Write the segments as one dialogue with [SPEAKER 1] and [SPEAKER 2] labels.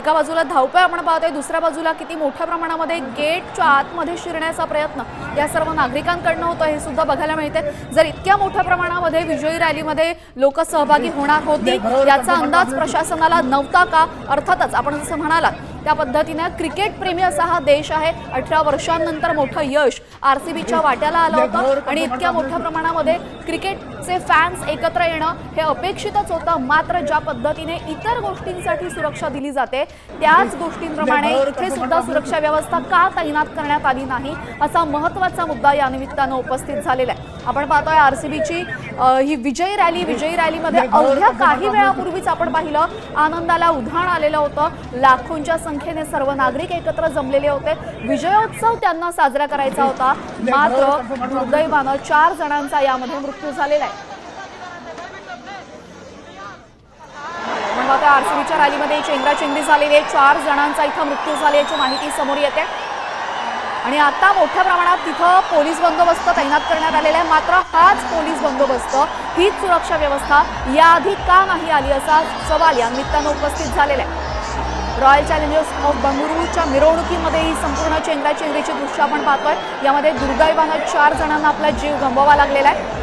[SPEAKER 1] एका बाजूला धावपळ आपण पाहतोय, दुसऱ्या बाजूला किती मोठ्या प्रमाणामध्ये गेटच्या आतमध्ये शिरण्याचा प्रयत्न या सर्व नागरिकांकडून होतो हे सुद्धा बघायला मिळते। जर इतक्या मोठ्या प्रमाणामध्ये विजयी रॅलीमध्ये लोक सहभागी होणार होते याचा अंदाज प्रशासनाला नव्हता का? अर्थातच आपण जसं म्हणालात त्या पद्धतीने क्रिकेट प्रेमी असा हा देश आहे। 18 वर्षांनंतर मोठं यश आरसीबीच्या वाट्याला आलं होतं आणि इतक्या मोठ्या प्रमाणामध्ये क्रिकेटचे फॅन्स एकत्र येणं हे अपेक्षितच होतं। मात्र ज्या पद्धतीने इतर गोष्टींसाठी सुरक्षा दिली जाते त्याच गोष्टींप्रमाणे इथे सुद्धा सुरक्षा व्यवस्था का तैनात करण्यात आली नाही असा महत्त्वाचा मुद्दा या निमित्तानं उपस्थित झालेला आहे। आपण पाहतोय आरसीबीची ही विजयी रॅलीमध्ये अवघ्या काही वेळापूर्वीच आपण पाहिलं आनंदाला उधाण आलेलं होतं। लाखोंच्या संख्येने सर्व नागरिक एकत्र जमलेले होते। विजयोत्सव त्यांना साजरा करायचा होता, मात्र दुर्दैवानं 4 जणांचा यामध्ये मृत्यू झालेला आहे। आता आरसीबीच्या रॅलीमध्ये चेंगराचेंगरी झालेली आहे, 4 जणांचा इथं मृत्यू झाल्याची माहिती समोर येते आणि आता मोठ्या प्रमाणात तिथं पोलीस बंदोबस्त तैनात करण्यात आलेला आहे। मात्र हाच पोलीस बंदोबस्त, हीच सुरक्षा व्यवस्था याआधी का नाही आली असा सवाल या निमित्तानं उपस्थित झालेला आहे। रॉयल चॅलेंजर्स ऑफ बंगळुरूच्या मिरवणुकीमध्ये ही संपूर्ण चेंगराचेंगरीचे दृश्य आपण पाहतोय। यामध्ये दुर्दैवानं 4 जणांना आपला जीव गमवावा लागलेला आहे।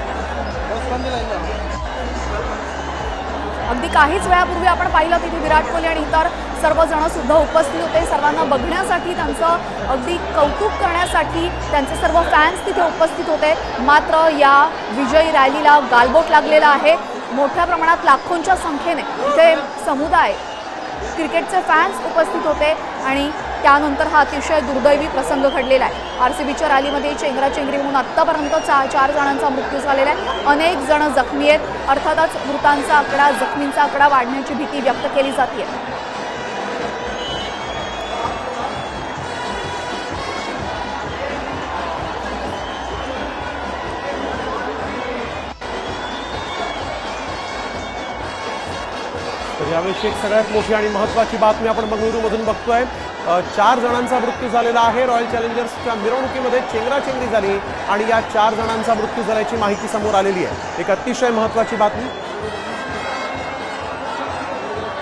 [SPEAKER 1] अगदी काहीच वेळापूर्वी आपण पाहिलं तिथे विराट कोहली आणि इतर सर्वजण सुद्धा उपस्थित होते। सर्वांना बघण्यासाठी, त्यांचं अगदी कौतुक करण्यासाठी त्यांचे सर्व फॅन्स तिथे उपस्थित होते। मात्र या विजयी रॅलीला गालबोट लागलेला आहे। मोठ्या प्रमाणात लाखोंच्या संख्येने इथे समुदाय क्रिकेटचे फॅन्स उपस्थित होते आणि त्यानंतर हा अतिशय दुर्दैवी प्रसंग घडलेला आहे। आरसीबीच्या रॅलीमध्ये चेंगराचेंगरी होऊन आत्तापर्यंत 4 जणांचा मृत्यू झालेला आहे। अनेक जण जखमी आहेत। अर्थातच मृतांचा आकडा, जखमींचा आकडा वाढण्याची भीती व्यक्त केली जाते।
[SPEAKER 2] यावेळी एक सगळ्यात मोठी आणि महत्त्वाची बातमी आपण बंगळुरूमधून बघतोय। 4 जणांचा मृत्यू झालेला आहे। रॉयल चॅलेंजर्सच्या मिरवणुकीमध्ये चेंगराचेंगरी झाली आणि या 4 जणांचा मृत्यू झाल्याची माहिती समोर आलेली आहे। एक अतिशय महत्त्वाची बातमी।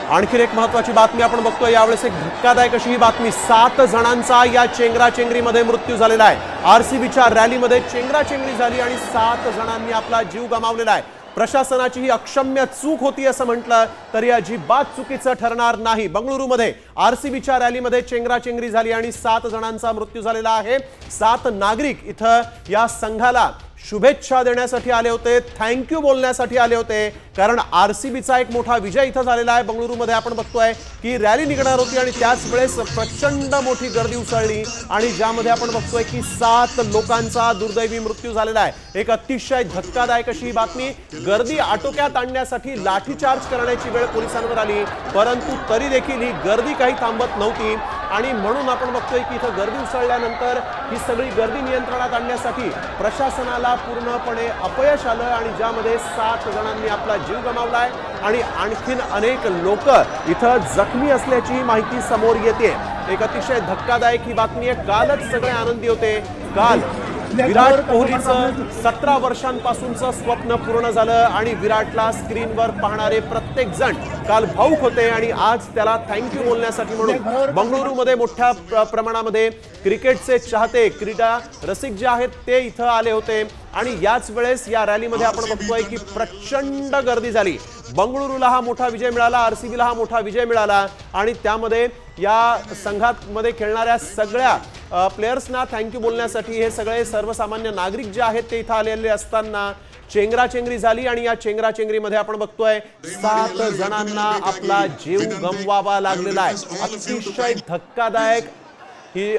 [SPEAKER 2] आणखी एक महत्त्वाची बातमी आपण बघतोय यावेळेस, एक धक्कादायक अशी ही बातमी। 7 जणांचा या चेंगराचेंगरीमध्ये मृत्यू झालेला आहे। आरसीबीच्या रॅलीमध्ये चेंगराचेंगरी झाली आणि 7 जणांनी आपला जीव गमावलेला आहे। प्रशासनाची ही अक्षम्य चूक होती असं म्हटलं तरी अजिबात चुकीचं ठरणार नाही। बंगळुरूमध्ये आरसीबीच्या रॅलीमध्ये चेंगराचेंगरी झाली आणि 7 जणांचा मृत्यू झालेला आहे। 7 नागरिक इथं या संघाला शुभेच्छा देण्यासाठी आले होते, थँक्यू बोलण्यासाठी आले होते, कारण आरसीबीचा एक मोठा विजय इथं झालेला आहे। बंगळुरूमध्ये आपण बघतोय की रॅली निघणार होती आणि त्याच वेळेस प्रचंड मोठी गर्दी उसळली आणि ज्यामध्ये आपण बघतोय की 7 लोकांचा दुर्दैवी मृत्यू झालेला आहे। एक अतिशय धक्कादायक अशी बातमी। गर्दी आटोक्यात आणण्यासाठी लाठीचार्ज करण्याची वेळ पोलिसांवर आली, परंतु तरी देखील ही गर्दी काही थांबत नव्हती आणि म्हणून आपण बघतोय की इथं गर्दी उसळल्यानंतर ही सगळी गर्दी नियंत्रणात आणण्यासाठी प्रशासनाला पूर्णपणे अपयश आलं आणि ज्यामध्ये 7 जणांनी आपला जीव गमावलाय आणि आणखीन अनेक लोक इथं जखमी असल्याची माहिती समोर येते। एक अतिशय धक्कादायक ही बातमी आहे। कालच सगळे आनंदी होते। काल विराट कोहलीचं 17 वर्षांपासूनचं स्वप्न पूर्ण झालं आणि विराटला स्क्रीनवर पाहणारे प्रत्येक जण काल भाऊक होते आणि आज त्याला थँक्यू बोलण्यासाठी म्हणून बंगळुरूमध्ये मोठ्या प्रमाणामध्ये क्रिकेटचे चाहते, क्रीडा रसिक जे आहेत ते इथं आले होते आणि याच वेळेस या रॅलीमध्ये आपण बघतोय की प्रचंड गर्दी झाली। बंगळुरूला हा मोठा विजय मिळाला, आरसीबीला हा मोठा विजय मिळाला आणि त्यामध्ये या संघामध्ये खेळणाऱ्या सगळ्या प्लेयर्सना थँक्यू बोलण्यासाठी हे सगळे सर्वसामान्य नागरिक जे आहेत ते इथं आलेले असताना चेंगराचेंगरी झाली आणि या चेंगराचेंगरीमध्ये आपण बघतोय 7 जणांना आपला जीव गमवावा लागलेला आहे। अतिशय धक्कादायक ही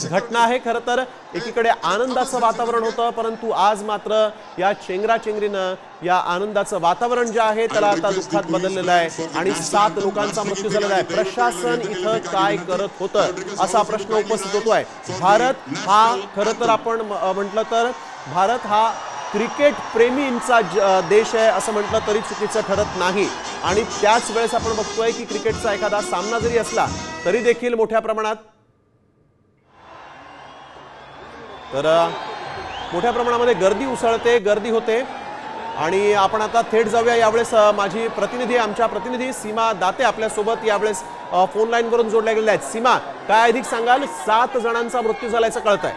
[SPEAKER 2] घटना आहे। खरं तर एकीकडे आनंदाचं वातावरण होतं, परंतु आज मात्र या चेंगराचेंगरीनं या आनंदाचं वातावरण जे आहे त्याला आता दुःखात बदललेलं आहे आणि 7 लोकांचा मृत्यू झालेला आहे। प्रशासन इथं काय करत होतं असा प्रश्न उपस्थित होतोय। भारत हा खरं तर आपण म्हटलं तर भारत हा क्रिकेट प्रेमींचा देश आहे असं म्हटलं तरी चुकीचं ठरत नाही आणि त्याच वेळेस आपण बघतोय की क्रिकेटचा एखादा सामना जरी असला तरी देखील मोठ्या प्रमाणात गर्दी उसळते, गर्दी होते आणि आपण आता थेट जाऊया यावेळेस माझी प्रतिनिधी आमच्या प्रतिनिधी सीमा दाते आपल्यासोबत यावेळेस फोन लाईनवरून जोडल्या गेलेल्या आहेत। सीमा, काय अधिक सांगाल? 7 जणांचा मृत्यू झाल्याचं कळतंय।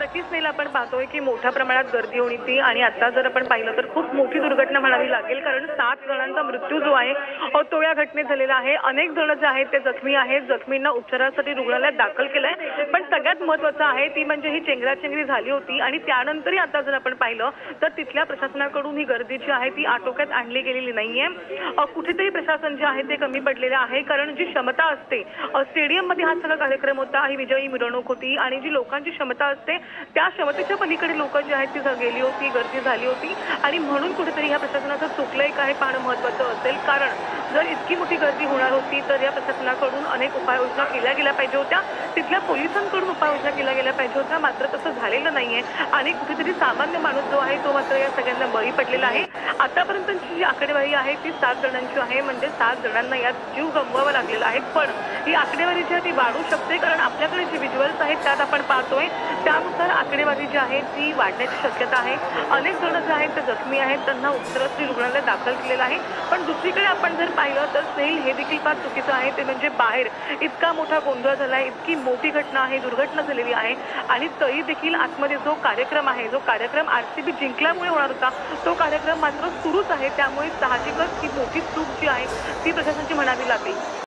[SPEAKER 3] नक्कीच नाही, आपण पाहतोय की मोठ्या प्रमाणात गर्दी होती ती आणि आता जर आपण पाहिलं तर खूप मोठी दुर्घटना म्हणावी लागेल, कारण 7 जणांचा मृत्यू जो आहे तो या घटनेत झालेला आहे। अनेक जण जे आहेत ते जखमी आहेत, जखमींना उपचारासाठी रुग्णालयात दाखल केलंय। पण सगळ्यात महत्त्वाचं आहे ती म्हणजे ही चेंगराचेंगरी झाली होती आणि त्यानंतरही आता जर आपण पाहिलं तर तिथल्या प्रशासनाकडून ही गर्दी जी आहे ती आटोक्यात आणली गेलेली नाहीये। कुठेतरी प्रशासन जे आहे ते कमी पडलेलं आहे, कारण जी क्षमता असते स्टेडियममध्ये हा सगळा कार्यक्रम होता, ही विजयी मिरवणूक होती आणि जी लोकांची क्षमता असते त्या क्षमतेच्या पलीकडे लोक जी आहेत ती गेली होती, गर्दी झाली होती आणि म्हणून कुठेतरी ह्या प्रशासनाचं चुकलंय का हे पाहणं महत्त्वाचं असेल। कारण जर इतकी मोठी गर्दी होणार होती तर या प्रशासनाकडून अनेक उपाययोजना केल्या गेल्या पाहिजे होत्या, तिथल्या पोलिसांकडून उपाययोजना केल्या गेल्या पाहिजे होत्या, मात्र तसं झालेलं नाहीये आणि कुठेतरी सामान्य माणूस जो आहे तो मात्र या सगळ्यांना बळी पडलेला आहे। आतापर्यंतची जी आकडेवारी आहे ती 7 जणांची आहे, म्हणजे 7 जणांना यात जीव गमवावा लागलेला आहे। पण ही आकडेवारी जी आहे ती वाढू शकते, कारण आपल्याकडे जे व्हिज्युअल्स आहेत त्यात आपण पाहतोय त्यानुसार आकडेवारी जी आहे ती वाढण्याची शक्यता आहे। अनेक जण जे आहेत ते जखमी आहेत, त्यांना उपचारासाठी रुग्णालयात दाखल केलेलं आहे। पण दुसरीकडे आपण जर पाहिलं तर स्नेल हे देखील फार चुकीचं आहे, ते म्हणजे बाहेर इतका मोठा गोंधळ झाला आहे, इतकी मोठी घटना आहे, दुर्घटना झालेली आहे आणि तरी देखील आतमध्ये जो कार्यक्रम आहे, जो कार्यक्रम RCB जिंकल्यामुळे होणार होता तो कार्यक्रम मात्र सुरूच आहे। त्यामुळे साहजिकच ही मोठी चूक जी आहे ती प्रशासनाची म्हणावी लागेल।